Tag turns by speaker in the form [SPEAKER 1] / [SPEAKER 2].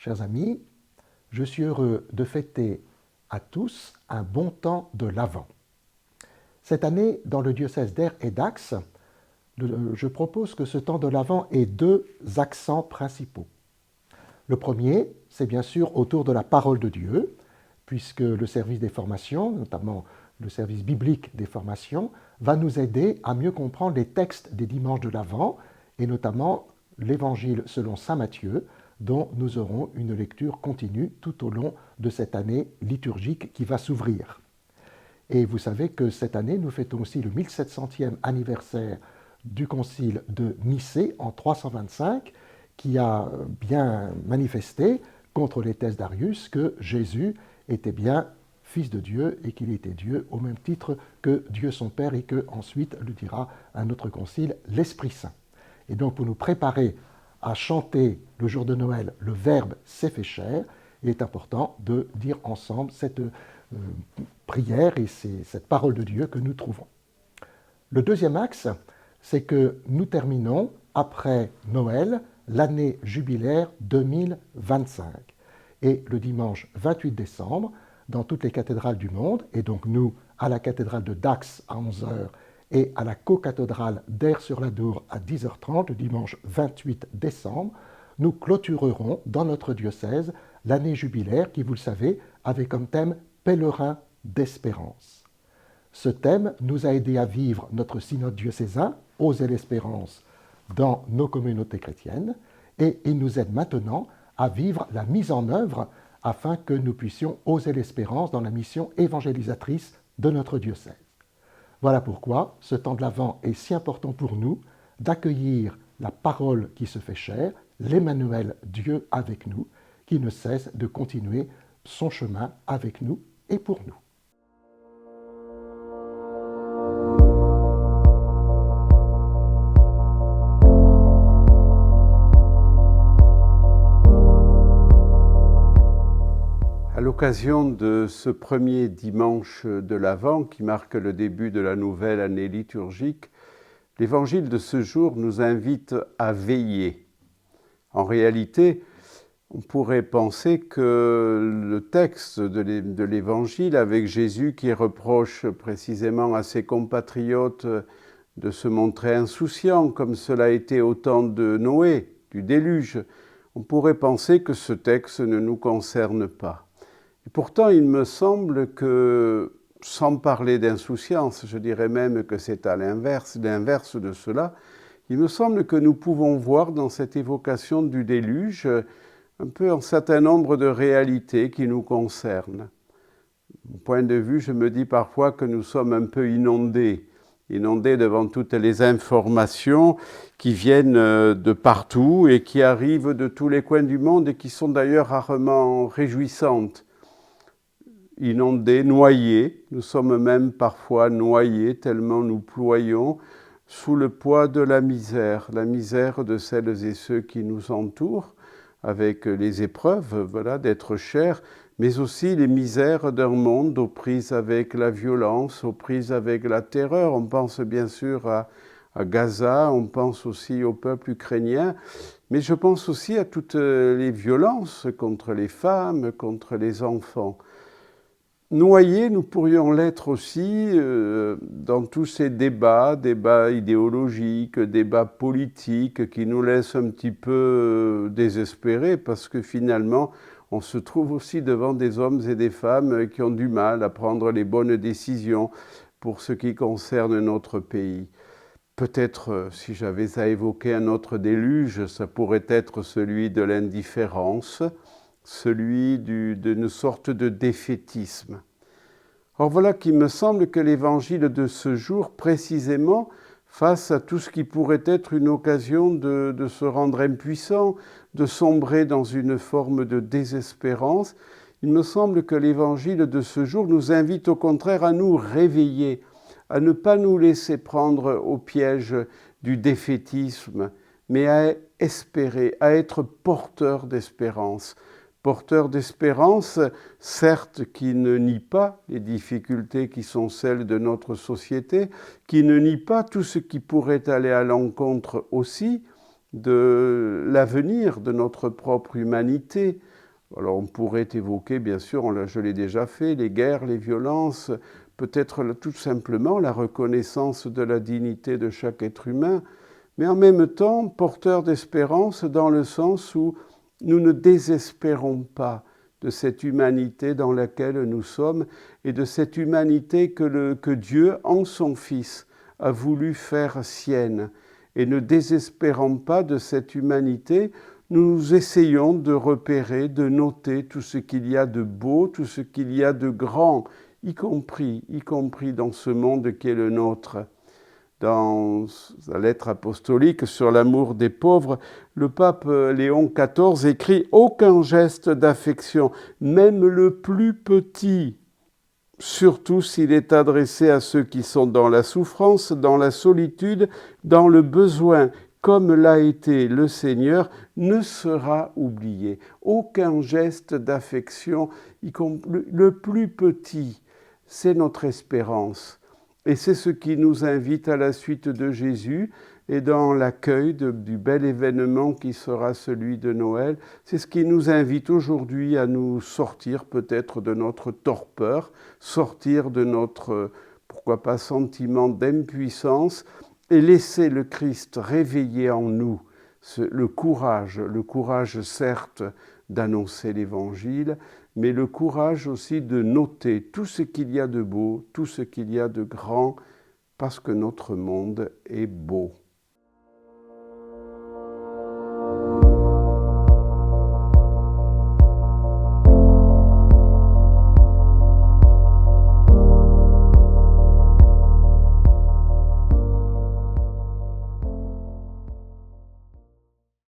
[SPEAKER 1] Chers amis, je suis heureux de fêter à tous un bon temps de l'Avent. Cette année, dans le diocèse d'Aire et d'Ax, je propose que ce temps de l'Avent ait deux accents principaux. Le premier, c'est bien sûr autour de la parole de Dieu, puisque le service des formations, notamment le service biblique des formations, va nous aider à mieux comprendre les textes des dimanches de l'Avent, et notamment l'Évangile selon saint Matthieu, dont nous aurons une lecture continue tout au long de cette année liturgique qui va s'ouvrir. Et vous savez que cette année, nous fêtons aussi le 1700e anniversaire du concile de Nicée en 325, qui a bien manifesté contre les thèses d'Arius que Jésus était bien fils de Dieu et qu'il était Dieu au même titre que Dieu son Père et que ensuite le dira un autre concile, l'Esprit Saint. Et donc pour nous préparer à chanter le jour de Noël, le Verbe s'est fait chair, il est important de dire ensemble cette prière et cette parole de Dieu que nous trouvons. Le deuxième axe, c'est que nous terminons, après Noël, l'année jubilaire 2025. Et le dimanche 28 décembre, dans toutes les cathédrales du monde, et donc nous, à la cathédrale de Dax à 11h et à la co-cathédrale d'Aire-sur-la-Dour à 10h30, le dimanche 28 décembre, nous clôturerons dans notre diocèse l'année jubilaire qui, vous le savez, avait comme thème « Pèlerin d'espérance ». Ce thème nous a aidé à vivre notre synode diocésain, Oser l'espérance, dans nos communautés chrétiennes, et il nous aide maintenant à vivre la mise en œuvre afin que nous puissions oser l'espérance dans la mission évangélisatrice de notre diocèse. Voilà pourquoi ce temps de l'Avent est si important pour nous d'accueillir la parole qui se fait chair, l'Emmanuel, Dieu avec nous, qui ne cesse de continuer son chemin avec nous et pour nous.
[SPEAKER 2] À l'occasion de ce premier dimanche de l'Avent qui marque le début de la nouvelle année liturgique, l'Évangile de ce jour nous invite à veiller. En réalité, on pourrait penser que le texte de l'Évangile avec Jésus qui reproche précisément à ses compatriotes de se montrer insouciants comme cela a été au temps de Noé, du déluge, on pourrait penser que ce texte ne nous concerne pas. Et pourtant, il me semble que, sans parler d'insouciance, je dirais même que c'est à l'inverse de cela, il me semble que nous pouvons voir dans cette évocation du déluge un peu un certain nombre de réalités qui nous concernent. De mon point de vue, je me dis parfois que nous sommes un peu inondés devant toutes les informations qui viennent de partout et qui arrivent de tous les coins du monde et qui sont d'ailleurs rarement réjouissantes. Inondés, noyés, nous sommes même parfois noyés tellement nous ployons sous le poids de la misère de celles et ceux qui nous entourent, avec les épreuves, d'être chers, mais aussi les misères d'un monde aux prises avec la violence, aux prises avec la terreur. On pense bien sûr à Gaza, on pense aussi au peuple ukrainien, mais je pense aussi à toutes les violences contre les femmes, contre les enfants. Noyés, nous pourrions l'être aussi dans tous ces débats idéologiques, débats politiques qui nous laissent un petit peu désespérés parce que finalement, on se trouve aussi devant des hommes et des femmes qui ont du mal à prendre les bonnes décisions pour ce qui concerne notre pays. Peut-être, si j'avais à évoquer un autre déluge, ça pourrait être celui de l'indifférence, celui d'une sorte de défaitisme. Or voilà qu'il me semble que l'évangile de ce jour, précisément, face à tout ce qui pourrait être une occasion de se rendre impuissant, de sombrer dans une forme de désespérance, il me semble que l'évangile de ce jour nous invite au contraire à nous réveiller, à ne pas nous laisser prendre au piège du défaitisme, mais à espérer, à être porteur d'espérance. Porteur d'espérance, certes, qui ne nie pas les difficultés qui sont celles de notre société, qui ne nie pas tout ce qui pourrait aller à l'encontre aussi de l'avenir de notre propre humanité, Alors on pourrait évoquer, bien sûr, je l'ai déjà fait, les guerres, les violences, peut-être tout simplement la reconnaissance de la dignité de chaque être humain, mais en même temps porteur d'espérance dans le sens où nous ne désespérons pas de cette humanité dans laquelle nous sommes et de cette humanité que Dieu, en son Fils, a voulu faire sienne. Et ne désespérons pas de cette humanité, nous essayons de repérer, de noter tout ce qu'il y a de beau, tout ce qu'il y a de grand, y compris dans ce monde qui est le nôtre. Dans sa lettre apostolique sur l'amour des pauvres, le pape Léon XIV écrit « Aucun geste d'affection, même le plus petit, surtout s'il est adressé à ceux qui sont dans la souffrance, dans la solitude, dans le besoin, comme l'a été le Seigneur, ne sera oublié. Aucun geste d'affection, le plus petit, c'est notre espérance. » Et c'est ce qui nous invite à la suite de Jésus et dans l'accueil du bel événement qui sera celui de Noël. C'est ce qui nous invite aujourd'hui à nous sortir peut-être de notre torpeur, sortir de notre, pourquoi pas, sentiment d'impuissance et laisser le Christ réveiller en nous le courage certes d'annoncer l'Évangile, mais le courage aussi de noter tout ce qu'il y a de beau, tout ce qu'il y a de grand, parce que notre monde est beau.